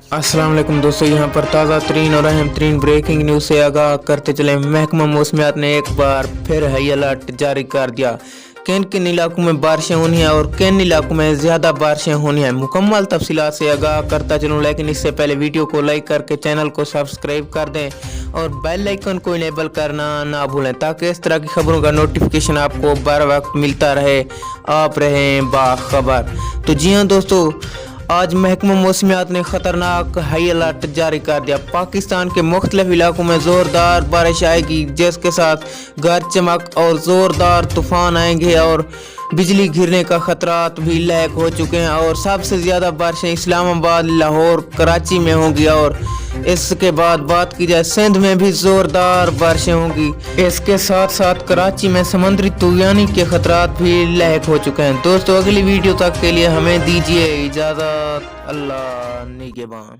अस्सलाम वालेकुम दोस्तों, यहाँ पर ताज़ा तरीन और अहम तरीन ब्रेकिंग न्यूज़ से आगाह करते चले। महकमा मौसमियात ने एक बार फिर हाई अलर्ट जारी कर दिया। किन किन इलाकों में बारिशें होनी है और किन इलाकों में ज़्यादा बारिशें होनी है, मुकम्मल तफसीलात से आगाह करता चलूँ। लेकिन इससे पहले वीडियो को लाइक करके चैनल को सब्सक्राइब कर दें और बेल आइकन को इनेबल करना ना भूलें, ताकि इस तरह की खबरों का नोटिफिकेशन आपको बर वक्त मिलता रहे, आप रहें बाखबर। तो जी हाँ दोस्तों, आज महकमा मौसमियात ने ख़तरनाक हाई अलर्ट जारी कर दिया। पाकिस्तान के मुख्तलिफ इलाकों में ज़ोरदार बारिश आएगी, जिसके साथ गरज चमक और ज़ोरदार तूफ़ान आएंगे और बिजली गिरने का खतरात भी लायक हो चुके हैं। और सबसे ज़्यादा बारिशें इस्लामाबाद, लाहौर, कराची में होंगी। और इसके बाद बात की जाए, सिंध में भी ज़ोरदार बारिशें होंगी। इसके साथ साथ कराची में समुद्री तूफानी के खतरात भी लायक हो चुके हैं। दोस्तों, अगली वीडियो तक के लिए हमें दीजिए इजाज़त। अल्लाह निगहबान।